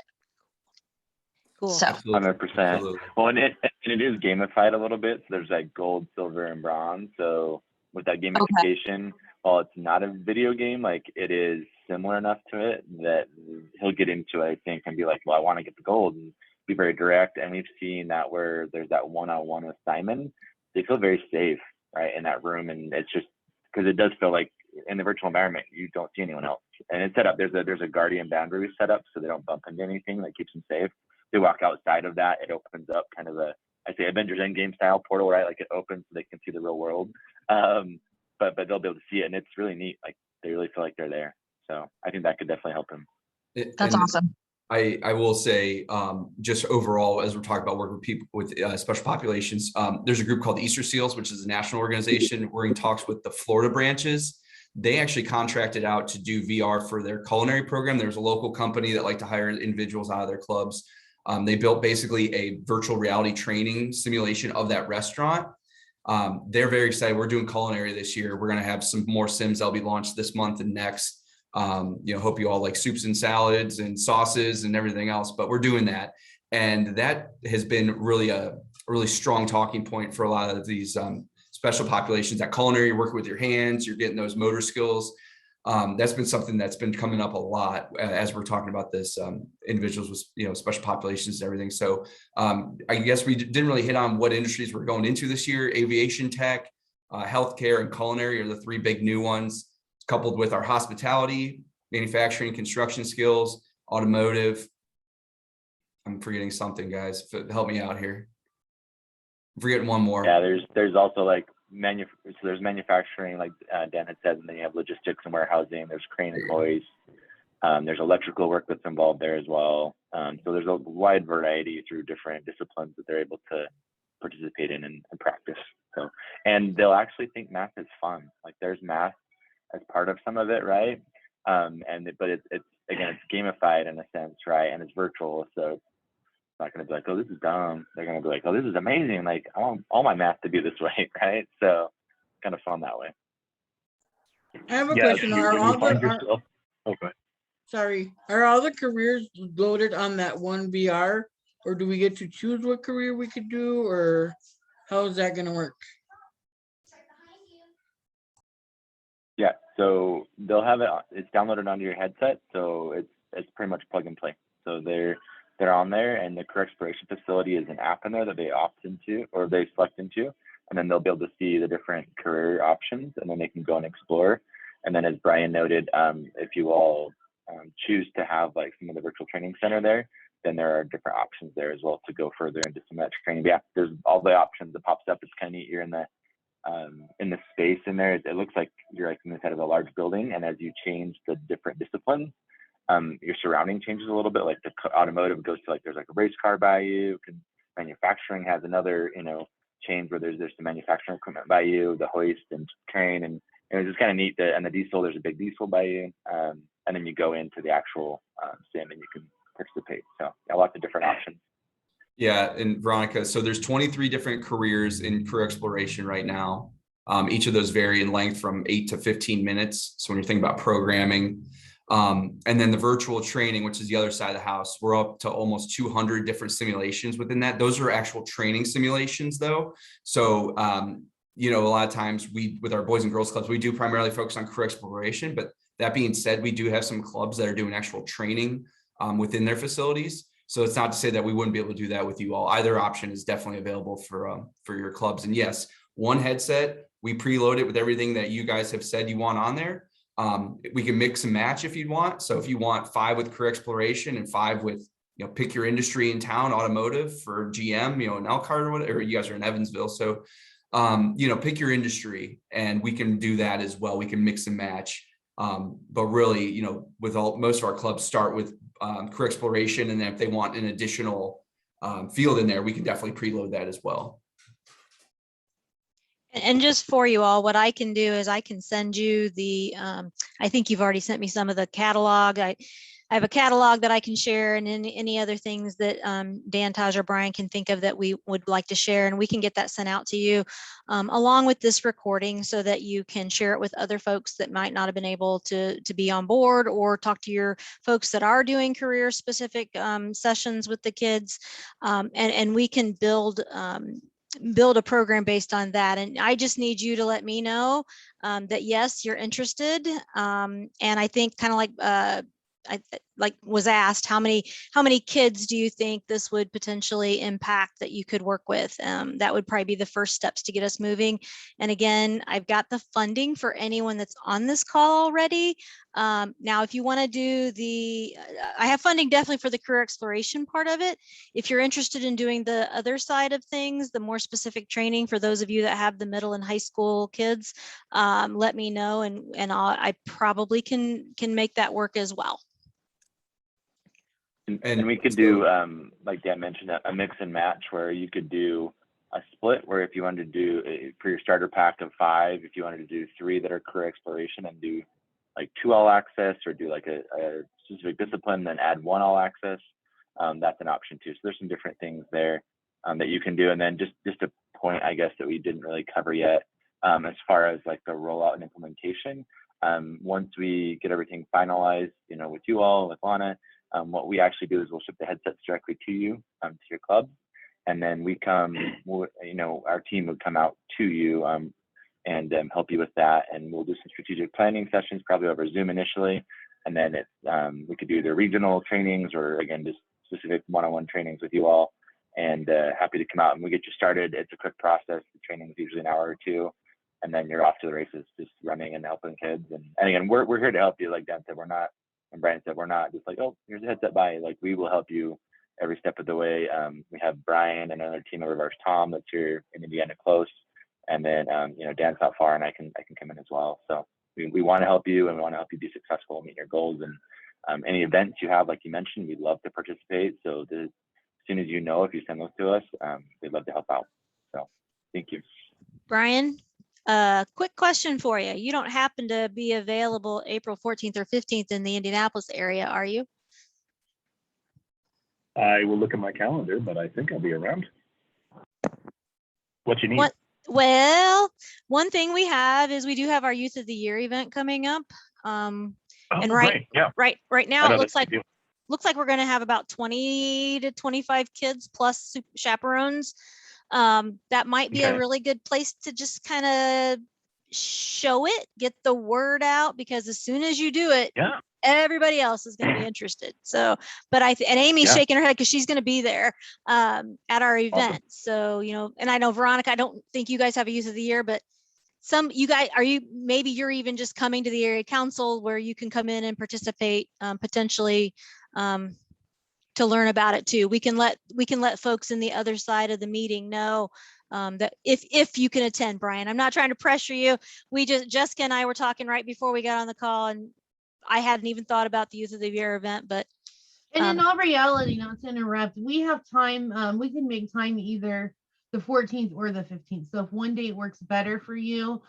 A: Cool.
G: So
H: 100%. Well, and it is gamified a little bit. So there's gold, silver, and bronze. So with that gamification, while it's not a video game, it is similar enough to it that he'll get into it, I think, and be like, well, I want to get the gold, and be very direct. And we've seen that where there's that one-on-one with Simon, they feel very safe, right, in that room. And it's just because it does feel like in the virtual environment, you don't see anyone else. and it's set up. There's a guardian boundary set up so they don't bump into anything that keeps them safe. They walk outside of that, it opens up kind of I say Avengers Endgame style portal, right? Like it opens so they can see the real world. But they'll be able to see it, and it's really neat. Like they really feel like they're there. So I think that could definitely help them.
G: That's awesome.
B: I will say, just overall, as we're talking about working with people with special populations, there's a group called Easter Seals, which is a national organization. We're in talks with the Florida branches. They actually contracted out to do VR for their culinary program. There's a local company that like to hire individuals out of their clubs. They built basically a virtual reality training simulation of that restaurant. They're very excited. We're doing culinary this year. We're going to have some more sims that'll be launched this month and next. Hope you all like soups and salads and sauces and everything else, but we're doing that. And that has been really a really strong talking point for a lot of these special populations. That culinary, you're working with your hands, you're getting those motor skills. That's been something that's been coming up a lot as we're talking about this, individuals with, special populations and everything. So I guess we didn't really hit on what industries we're going into this year. Aviation tech, healthcare, and culinary are the three big new ones, coupled with our hospitality, manufacturing, construction skills, automotive. I'm forgetting something, guys. Help me out here. I'm forgetting one more.
H: Yeah, there's also like there's manufacturing, like Dan had said, and then you have logistics and warehousing. There's crane and hoist. There's electrical work that's involved there as well. So there's a wide variety through different disciplines that they're able to participate in and practice. So, and they'll actually think math is fun. Like there's math as part of some of it, right? But it's again, it's gamified in a sense, right? And it's virtual, so it's not going to be like, oh, this is dumb. They're going to be like, oh, this is amazing. Like I want all my math to be this way, right? So it's kind of fun that way.
C: I have a question. Are all the sorry, are all the careers loaded on that one VR, or do we get to choose what career we could do, or how is that going to work?
H: Yeah, so they'll have it. It's downloaded onto your headset, so it's pretty much plug and play. So they're on there, and the Career Exploration Facility is an app in there that they opt into or they select into, and then they'll be able to see the different career options, and then they can go and explore. And then, as Brian noted, if you all choose to have like some of the virtual training center there, then there are different options there as well to go further into some of that training. But yeah, there's all the options that pops up. It's kind of neat. You're in the space in there. It looks like you're like inside of a large building, and as you change the different disciplines, your surrounding changes a little bit. Like the automotive goes to like there's like a race car by you. Manufacturing has another change where there's some manufacturing equipment by you, the hoist and crane, and it's just kind of neat. And the diesel, there's a big diesel by you, and then you go into the actual sim and you can participate. So yeah, lots of different options.
B: Yeah, and Veronica, so there's 23 different careers in career exploration right now. Each of those vary in length from 8 to 15 minutes. So when you're thinking about programming, and then the virtual training, which is the other side of the house, we're up to almost 200 different simulations within that. Those are actual training simulations though. So, a lot of times with our boys and girls clubs, we do primarily focus on career exploration, but that being said, we do have some clubs that are doing actual training within their facilities. So it's not to say that we wouldn't be able to do that with you all. Either option is definitely available for your clubs. And yes, one headset, we preload it with everything that you guys have said you want on there. We can mix and match if you'd want. So if you want 5 with career exploration and 5 with, pick your industry in town, automotive for GM, in Elkhart or whatever, you guys are in Evansville. So, pick your industry and we can do that as well. We can mix and match. But really, with most of our clubs start with career exploration, and then if they want an additional field in there, we can definitely preload that as well.
A: And just for you all, what I can do is I can send you the, I think you've already sent me some of the catalog. I have a catalog that I can share, and any other things that Dan, Taj, or Brian can think of that we would like to share, and we can get that sent out to you along with this recording so that you can share it with other folks that might not have been able to be on board, or talk to your folks that are doing career specific sessions with the kids, and we can build a program based on that. And I just need you to let me know that yes, you're interested. And I think kind of like like was asked, how many kids do you think this would potentially impact that you could work with? That would probably be the first steps to get us moving. And again, I've got the funding for anyone that's on this call already. Now, if you want to do I have funding definitely for the career exploration part of it. If you're interested in doing the other side of things, the more specific training for those of you that have the middle and high school kids, let me know, and I probably can make that work as well.
H: And we could do, like Dan mentioned, a mix and match where you could do a split where if you wanted to do for your starter pack of 5, if you wanted to do 3 that are career exploration and do like 2 all access, or do like a specific discipline, then add 1 all access, that's an option too. So there's some different things there that you can do. And then just a point, I guess, that we didn't really cover yet, as far as like the rollout and implementation. Once we get everything finalized, you know, with you all, with Lana, what we actually do is we'll ship the headsets directly to you, to your club, and then we come, you know, our team would come out to you and help you with that, and we'll do some strategic planning sessions, probably over Zoom initially, and then we could do either regional trainings or again just specific one-on-one trainings with you all, and happy to come out and we get you started. It's a quick process. The training is usually an hour or 2, and then you're off to the races, just running and helping kids. And again, we're here to help you. Like Dan said, we're not, and Brian said, we're not just like, oh, here's a headset by. Like, we will help you every step of the way. We have Brian and another team member of ours, Tom, that's here in Indiana close. And then, you know, Dan's not far, and I can come in as well. So we want to help you, and we want to help you be successful and meet your goals. And any events you have, like you mentioned, we'd love to participate. So as soon as you know, if you send those to us, we'd love to help out. So thank you.
A: Brian, quick question for you. You don't happen to be available April 14th or 15th in the Indianapolis area, are you?
L: I will look at my calendar, but I think I'll be around. What you need?
A: Well, one thing we have is we do have our Youth of the Year event coming up. And right now it looks like we're going to have about 20 to 25 kids plus chaperones. That might be a really good place to just kind of show it, get the word out, because as soon as you do it, everybody else is going to be interested. So, but and Amy's shaking her head because she's going to be there at our event. Awesome. So, you know, and I know Veronica, I don't think you guys have a Youth of the Year, but you guys, maybe you're even just coming to the area council where you can come in and participate potentially to learn about it too. We can let folks in the other side of the meeting know that if you can attend, Brian. I'm not trying to pressure you. Jessica and I were talking right before we got on the call, and I hadn't even thought about the Youth of the Year event, but.
I: And in all reality, not to interrupt, we have time. We can make time either the 14th or the 15th. So if one date works better for you,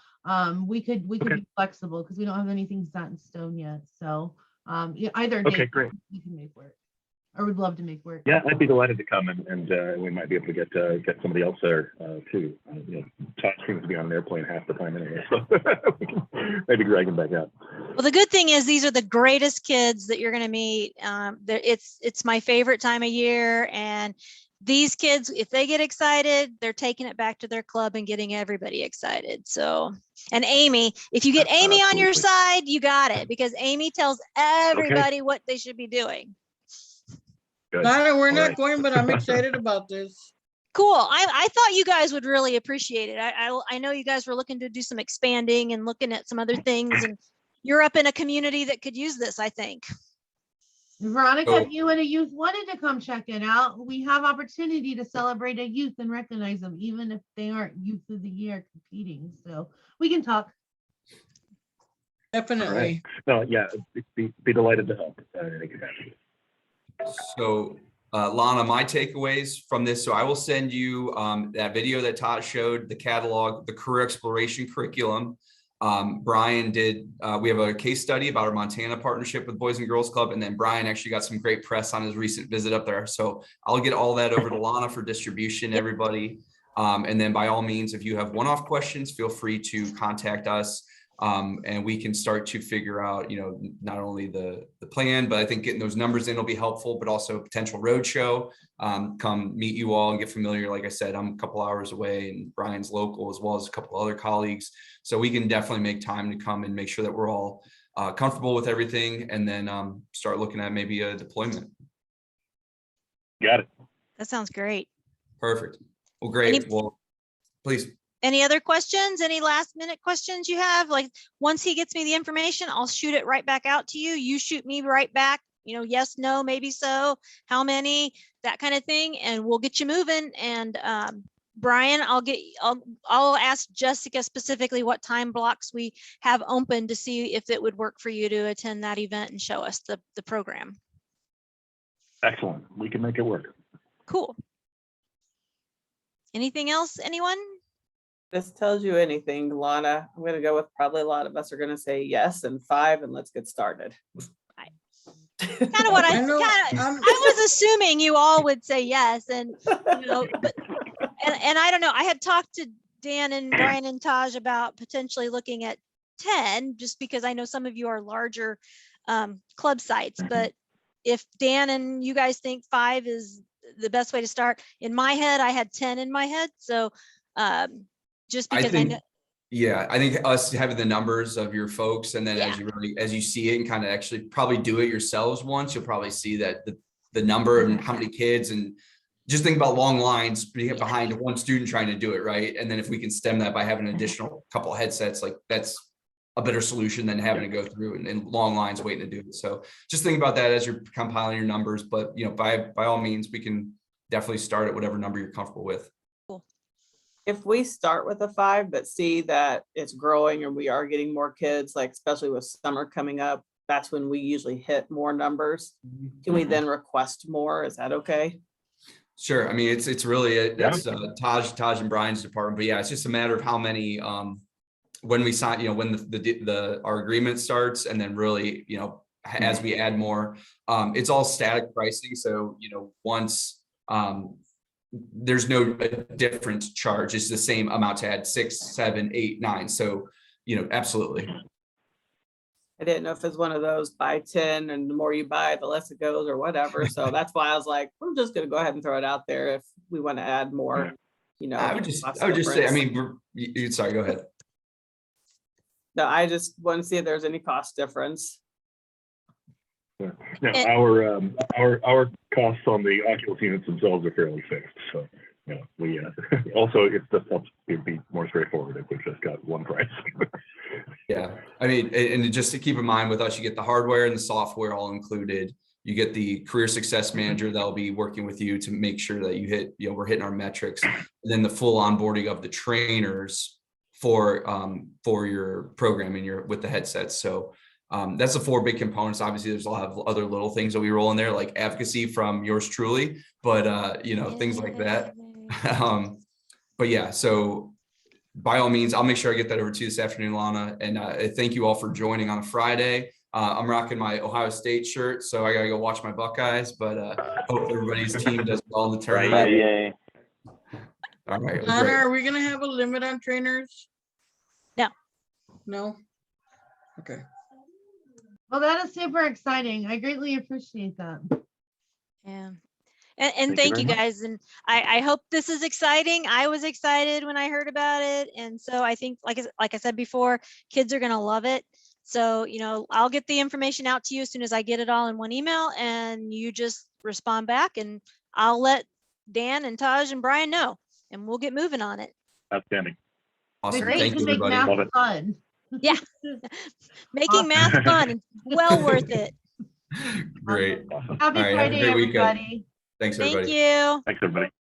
I: we could be flexible because we don't have anything set in stone yet. So either date we can make work. I would love to make work.
L: Yeah, I'd be delighted to come, and we might be able to get somebody else there too. You know, Todd seems to be on an airplane half the time anyway, so we can maybe drag him back out.
A: Well, the good thing is these are the greatest kids that you're going to meet. It's my favorite time of year, and these kids, if they get excited, they're taking it back to their club and getting everybody excited. So, and Amy, if you get Amy on your side, you got it, because Amy tells everybody what they should be doing.
C: Lana, we're not going, but I'm excited about this.
A: Cool. I thought you guys would really appreciate it. I know you guys were looking to do some expanding and looking at some other things, and you're up in a community that could use this, I think.
I: Veronica, if you and a youth wanted to come check it out, we have opportunity to celebrate a youth and recognize them, even if they aren't Youth of the Year competing. So we can talk.
C: Definitely.
L: No, yeah, be delighted to help.
B: So Lana, my takeaways from this, so I will send you that video that Todd showed, the catalog, the career exploration curriculum. Brian did, we have a case study about our Montana partnership with Boys and Girls Club, and then Brian actually got some great press on his recent visit up there. So I'll get all that over to Lana for distribution, everybody. And then by all means, if you have one-off questions, feel free to contact us. And we can start to figure out, you know, not only the plan, but I think getting those numbers in will be helpful, but also a potential roadshow. Come meet you all and get familiar. Like I said, I'm a couple hours away, and Brian's local as well as a couple other colleagues. So we can definitely make time to come and make sure that we're all comfortable with everything, and then start looking at maybe a deployment.
L: Got it.
A: That sounds great.
B: Perfect. Well, great.
A: Any-
B: Well, please.
A: Any other questions? Any last minute questions you have? Like, once he gets me the information, I'll shoot it right back out to you. You shoot me right back, you know, yes, no, maybe so, how many, that kind of thing, and we'll get you moving. And Brian, I'll ask Jessica specifically what time blocks we have open to see if it would work for you to attend that event and show us the program.
L: Excellent. We can make it work.
A: Cool. Anything else, anyone?
E: This tells you anything, Lana. I'm gonna go with probably a lot of us are gonna say yes and 5, and let's get started.
A: Kind of what I was assuming you all would say yes, and you know, but and I don't know. I had talked to Dan and Brian and Taj about potentially looking at 10, just because I know some of you are larger club sites. But if Dan and you guys think 5 is the best way to start, in my head, I had 10 in my head. So just because I know.
B: Yeah, I think us having the numbers of your folks, and then as you see it and kind of actually probably do it yourselves once, you'll probably see that the number and how many kids, and just think about long lines behind one student trying to do it, right? And then if we can stem that by having an additional couple of headsets, like that's a better solution than having to go through and long lines waiting to do it. So just think about that as you're compiling your numbers. But you know, by all means, we can definitely start at whatever number you're comfortable with.
E: If we start with a 5, but see that it's growing and we are getting more kids, like especially with summer coming up, that's when we usually hit more numbers. Can we then request more? Is that okay?
B: Sure. I mean, it's really that's Taj and Brian's department, but yeah, it's just a matter of how many when we sign, you know, when our agreement starts, and then really, you know, as we add more, it's all static pricing. So, you know, once there's no different charge, it's the same amount to add 6, 7, 8, 9. So, you know, absolutely.
E: I didn't know if it's one of those buy 10 and the more you buy, the less it goes or whatever. So that's why I was like, we're just going to go ahead and throw it out there if we want to add more, you know.
B: I would just say, I mean, sorry, go ahead.
E: No, I just want to see if there's any cost difference.
L: Yeah. Now, our costs on the Oculus units themselves are fairly fixed. So, you know, we also it's just helps it be more straightforward if we just got one price.
B: Yeah, I mean, and just to keep in mind with us, you get the hardware and the software all included. You get the career success manager that'll be working with you to make sure that you hit, you know, we're hitting our metrics, and then the full onboarding of the trainers for your programming with the headsets. So that's the 4 big components. Obviously, there's a lot of other little things that we roll in there, like advocacy from yours truly, but you know, things like that. But yeah, so by all means, I'll make sure I get that over to you this afternoon, Lana. And thank you all for joining on a Friday. I'm rocking my Ohio State shirt, so I gotta go watch my Buckeyes. But hope everybody's team does well in the tournament. All right.
C: Lana, are we gonna have a limit on trainers?
A: No.
C: No. Okay.
I: Well, that is super exciting. I greatly appreciate that.
A: Yeah. And thank you guys. And I hope this is exciting. I was excited when I heard about it. And so I think, like I said before, kids are going to love it. So, you know, I'll get the information out to you as soon as I get it all in one email, and you just respond back, and I'll let Dan and Taj and Brian know, and we'll get moving on it.
L: Outstanding.
B: Awesome.
I: Great.
B: Thank you, everybody.
I: Math
L: Love it.
I: fun.
A: Yeah. Making math fun and well worth it.
B: Great.
L: Awesome.
I: Happy
B: All right, have a
I: Friday,
B: great weekend.
I: everybody.
B: Thanks, everybody.
A: Thank you.
L: Thanks, everybody.